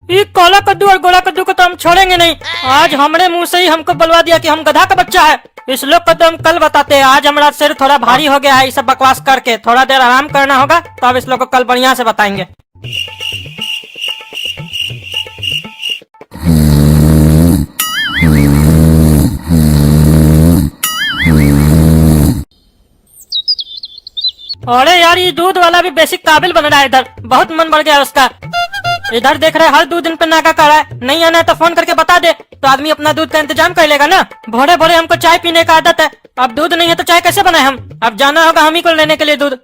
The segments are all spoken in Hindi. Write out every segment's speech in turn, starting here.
ये काला कद्दू और गोला कद्दू को तो हम छोड़ेंगे नहीं। आज हमरे मुंह से ही हमको बुलवा दिया कि हम गधा का बच्चा है। इस लोग को तो हम कल बताते हैं। आज हमारा सिर थोड़ा भारी हो गया है ये सब बकवास करके। थोड़ा देर आराम करना होगा तो अब इस लोग को कल बढ़िया से बताएंगे। अरे यार ये दूध वाला भी बेसिक काबिल बन रहा है। इधर बहुत मन बढ़ गया है उसका। इधर देख रहे हर 2 दिन पे नाका कर रहा है। नहीं आना है तो फोन करके बता दे तो आदमी अपना दूध का इंतजाम कर लेगा ना। भोरे भोरे हमको चाय पीने का आदत है। अब दूध नहीं है तो चाय कैसे बनाए हम। अब जाना होगा हम ही को लेने के लिए दूध।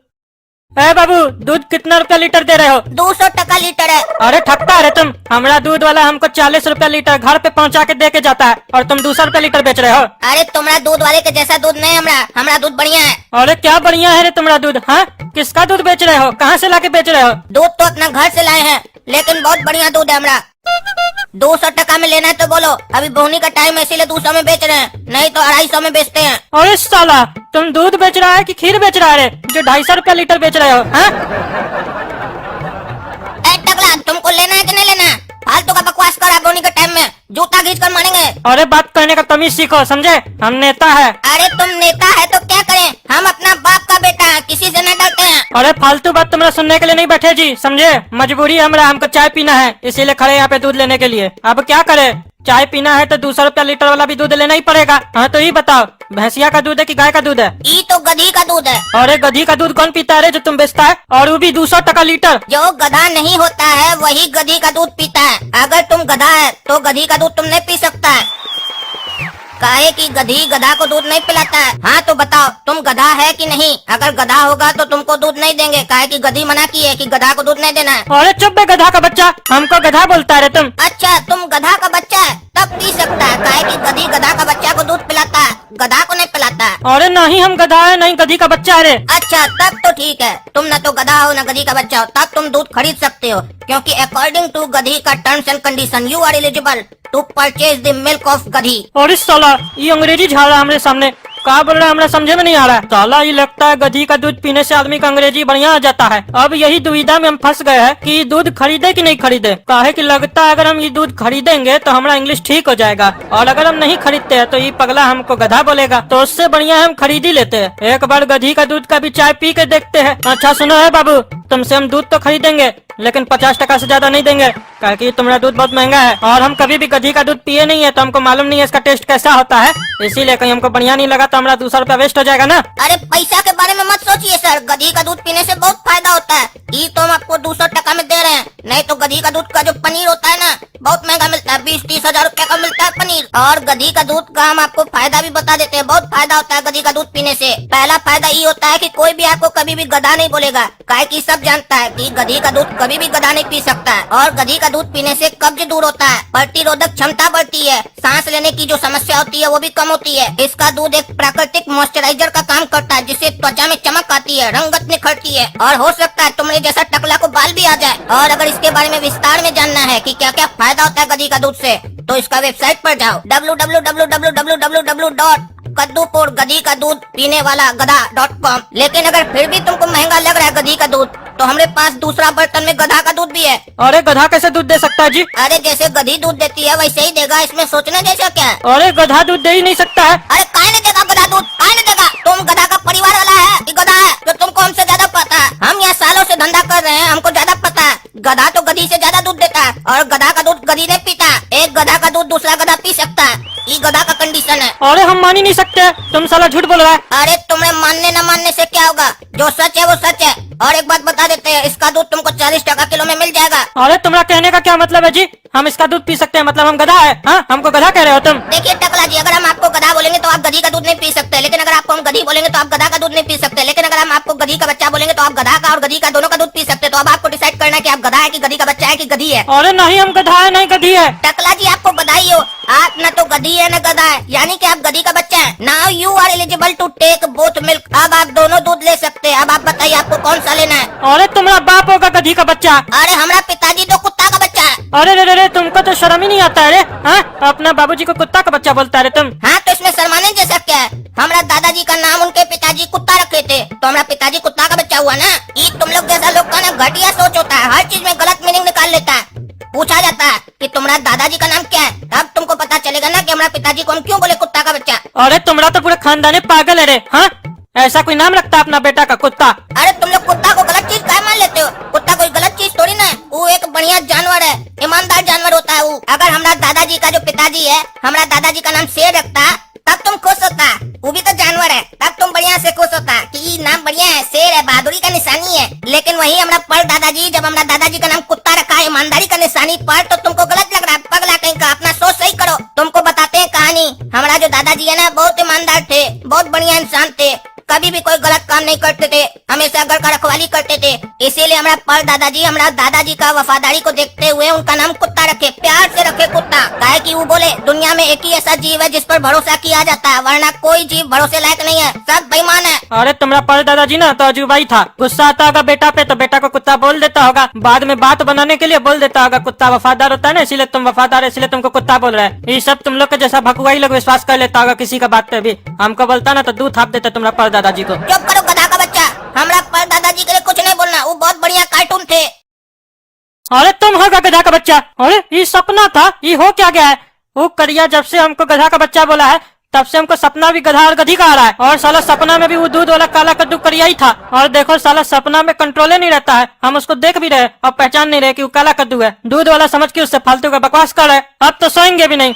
है बाबू दूध कितना रुपया लीटर दे रहे हो। 200 टका लीटर है। अरे ठगता है तुम। हमारा दूध वाला हमको 40 रुपया लीटर घर पे पहुंचा के दे के जाता है और तुम 200 रुपया लीटर बेच रहे हो। अरे तुम्हारा दूध वाले के जैसा दूध नहीं हमारा दूध बढ़िया है। अरे क्या बढ़िया है रे तुम्हारा दूध। हाँ किसका दूध बेच रहे हो, कहाँ से लाके बेच रहे हो। दूध तो अपना घर से लाए हैं लेकिन बहुत बढ़िया दूध है हमारा। 200 टका में लेना है तो बोलो। अभी बोहनी का टाइम है इसीलिए 200 में बेच रहे हैं, नहीं तो 250 में बेचते हैं। अरे साला तुम दूध बेच रहा है कि खीर बेच रहा है जो 250 रुपया लीटर बेच रहे हो। हाँ टकला तुमको लेना है कि नहीं लेना। फालतू का बकवास कर बोहनी के टाइम में जूता खींच कर मारेंगे। अरे बात करने का तमीज सीखो समझे। हम नेता है। अरे तुम नेता है तो क्या करें, हम अपना बाप का बेटा है, किसी से न डरते हैं। अरे फालतू बात तुम्हारा सुनने के लिए नहीं बैठे जी समझे। मजबूरी है हमारा, हमको चाय पीना है इसीलिए खड़े यहाँ पे दूध लेने के लिए। अब क्या करे, चाय पीना है तो 200 रुपया लीटर वाला भी दूध लेना ही पड़ेगा। हाँ तो ये बताओ भैंसिया का दूध है कि गाय का दूध है। ये तो गधी का दूध है। अरे गधी का दूध कौन पीता है जो तुम बेचता है, और वो भी 200 टका लीटर। जो गधा नहीं होता है वही गधी का दूध पीता है। अगर तुम गधा है तो गधी का दूध तुम नहीं पी सकता है। काहे कि गधी गधा को दूध नहीं पिलाता है। हाँ तो बताओ तुम गधा है कि नहीं। अगर गधा होगा तो तुमको दूध नहीं देंगे, काहे कि गधी मना की है कि गधा को दूध नहीं देना है। अरे चुप बे गधा का बच्चा, हमको गधा बोलता है तुम। अच्छा तुम गधा का बच्चा है तब पी सकता है, काहे कि गधी गधा का बच्चा को दूध पिलाता है, गधा को नहीं पिलाता है। अरे नहीं हम गधा है नहीं गधी का बच्चा है रे। अच्छा तब तो ठीक है, तुम न तो गधा हो न गधी का बच्चा हो, तब तुम दूध खरीद सकते हो क्योंकि अकॉर्डिंग टू गधी का terms and condition you are eligible to purchase the milk of गधी। और इस साला ये अंग्रेजी झाड़ा हमारे सामने क्या बोल रहा है हमें समझे में नहीं आ रहा है। साला ये लगता है गधी का दूध पीने से आदमी का अंग्रेजी बढ़िया आ जाता है। अब यही दुविधा में हम फंस गए हैं कि दूध खरीदे कि नहीं खरीदे। काहे कि लगता है अगर हम ये दूध खरीदेंगे तो हमारा इंग्लिश ठीक हो जाएगा, और अगर हम नहीं खरीदते हैं तो ये पगला हमको गधा बोलेगा। तो उससे बढ़िया हम खरीद ही लेते हैं। एक बार गधी का दूध का भी चाय पी के देखते हैं। अच्छा सुनो है बाबू, तुमसे हम दूध तो खरीदेंगे लेकिन 50 टका से ज्यादा नहीं देंगे, क्योंकि तुम्हारा दूध बहुत महंगा है और हम कभी भी गधी का दूध पिए नहीं है तो हमको मालूम नहीं है इसका टेस्ट कैसा होता है। इसीलिए कहीं हमको बढ़िया नहीं लगा तो हमारा 200 रुपया वेस्ट हो जाएगा ना। अरे पैसा के बारे में मत सोचिए सर, गधी का दूध पीने से बहुत फायदा होता है। ये तो हम आपको 200 टका में दे रहे हैं, नहीं तो गधी का दूध का जो पनीर होता है ना बहुत महंगा मिलता है, 20-30 हजार रुपया का मिलता है पनीर। और गधी का दूध का हम आपको फायदा भी बता देते हैं, बहुत फायदा होता है गधी का दूध पीने से। पहला फायदा ये होता है कि कोई भी आपको कभी भी गधा नहीं बोलेगा, काहे कि सब जानता है कि गधी का दूध कभी भी गधा नहीं पी सकता है। और गधी का दूध पीने से कब्ज दूर होता है, प्रतिरोधक क्षमता बढ़ती है, सांस लेने की जो समस्या होती है वो भी कम होती है। इसका दूध एक प्राकृतिक मॉइस्चराइजर का काम करता है जिससे त्वचा में चमक आती है, रंगत निखरती है और हो सकता है तुम्हारे जैसा टकला को बाल भी आ जाए। और अगर इसके बारे में विस्तार में जानना है कि क्या क्या फायदा होता है गधी का दूध से तो इसका वेबसाइट पर जाओ www.कद्दूपुर गधी का दूध पीने वाला गधा.com। लेकिन अगर फिर भी तुमको महंगा लग रहा है गधी का दूध तो हमारे पास दूसरा बर्तन में गधा का दूध भी है। अरे गधा कैसे दूध दे सकता है जी। अरे जैसे गधी दूध देती है वैसे ही देगा, इसमें सोचने जैसा क्या है। अरे गधा दूध दे ही नहीं सकता है। अरे काहे नहीं देगा गधा दूध, काहे नहीं देगा। तुम गधा का परिवार वाला है कि गधा है जो तुमको हमसे ज्यादा पता है। हम यहाँ सालों से धंधा कर रहे हैं, हमको ज्यादा पता है। गधा तो गधी से ज्यादा दूध देता है और गधा का दूध गधी नहीं पीता। एक गधा का दूध दूसरा गधा पी सकता है, ये गधा का कंडीशन है। अरे हम मान ही नहीं सकते, तुम साला झूठ बोल रहा है। अरे तुम्हें मानने न मानने से क्या होगा, जो सच है वो सच है। और एक बात बता देते हैं, इसका दूध तुमको 40 टका किलो में मिल जाएगा। अरे तुम्हारा कहने का क्या मतलब है जी, हम इसका दूध पी सकते हैं मतलब हम गधा है। हाँ हमको गधा कह रहे हो तुम। देखिए टकला जी, अगर हम आपको गधा बोलेंगे तो आप गधी का दूध नहीं पी सकते, लेकिन अगर आपको हम गधी बोलेंगे तो आप गधा का दूध नहीं पी सकते। लेकिन अगर हम आपको गधी का बच्चा बोलेंगे तो आप गधा का और गधी का दोनों का दूध पी सकते। तो अब आपको डिसाइड करना है कि आप गधा है कि गधी का बच्चा है कि गधी है। अरे नहीं हम गधा है नहीं गधी है। टकला जी आपको बधाई हो, आप न तो गधी है न गधा है, यानी कि आप गधी का बच्चा है। Now you are eligible to take both milk. अब आप दोनों दूध ले सकते हैं। अब आप बताइए आपको कौन सा लेना है। अरे तुम्हारा बाप होगा गधी का बच्चा। अरे हमारा पिताजी तो कुत्ता का बच्चा है। अरे रे रे तुमको तो शर्म ही नहीं आता है रे। हाँ अपना बाबूजी को कुत्ता का बच्चा बोलता है तुम। हाँ तो इसमें शर्माने जैसा क्या है। हमारा दादाजी का नाम उनके पिताजी कुत्ता रखे थे तो हमारा पिताजी कुत्ता का बच्चा हुआ ना। ये तुम लोग जैसा लोग का ना घटिया सोच होता है, हर चीज में गलत मीनिंग निकाल लेता है। पूछा जाता है कि तुम्हारा दादाजी का नाम क्या है, तब तुमको पता चलेगा ना कि हमारे पिताजी को हम क्यों बोले कुत्ता का बच्चा। अरे तुम्हारा तो पूरा खानदान पागल है रे। हाँ, ऐसा कोई नाम रखता अपना बेटा का कुत्ता? अरे तुम लोग कुत्ता को गलत चीज क्या मान लेते हो? कुत्ता कोई गलत चीज थोड़ी ना है, वो एक बढ़िया जानवर है, ईमानदार जानवर होता है वो। अगर हमारा दादाजी का जो पिताजी है, हमारा दादाजी का नाम शेर रखता तब तुम खुश होता, वो भी तो जानवर है, तब तुम बढ़िया से खुश होता कि ये नाम बढ़िया है, शेर है, बहादुरी का निशानी है। लेकिन वही हमारा पर दादाजी, जब हमारा दादाजी का नाम कुत्ता रखा है ईमानदारी का निशानी पर, तो तुमको गलत लग रहा है। पगला कहीं का, अपना सोच सही करो। तुमको बताते हैं कहानी। हमारा जो दादाजी है ना, बहुत ईमानदार थे, बहुत बढ़िया इंसान थे, कभी भी कोई गलत काम नहीं करते थे, हमेशा घर का रखवाली करते थे। इसीलिए हमारा पर दादाजी हमारा दादाजी का वफादारी को देखते हुए उनका नाम कुत्ता रखे, प्यार से रखे कुत्ता। काहे कि वो बोले दुनिया में एक ही ऐसा जीव है जिस पर भरोसा किया जाता है, वरना कोई जीव भरोसे लायक नहीं है, सब बेईमान है। अरे तुम्हारा पर दादाजी ना तो अजूबा ही था। गुस्सा आता होगा बेटा पे तो बेटा को कुत्ता बोल देता होगा, बाद में बात बनाने के लिए बोल देता होगा कुत्ता वफादार होता है ना, इसीलिए तुम वफादार है, इसलिए तुमको कुत्ता बोल रहा है। ये सब तुम लोग के जैसा भकुआई लोग विश्वास कर लेता होगा किसी का बात पे भी। हमको बोलता ना तो दूध थाप देता तुम्हारा पर दादाजी को। चुप करो गधा का बच्चा, हमारा पर दादाजी के लिए कुछ नहीं बोलना, वो बहुत बढ़िया कार्टून थे। अरे तुम होगा गधा का बच्चा? अरे ये सपना था, ये हो क्या गया है? वो करिया जब से हमको गधा का बच्चा बोला है तब से हमको सपना भी गधा और गधी का आ रहा है, और साला सपना में भी वो दूध वाला काला कद्दू करिया ही था। और देखो साला सपना में कंट्रोल नहीं रहता है, हम उसको देख भी रहे और पहचान नहीं रहे कि वो काला कद्दू है। दूध वाला समझ के उससे फालतू का बकवास कर रहे, अब तो सोएंगे भी नहीं।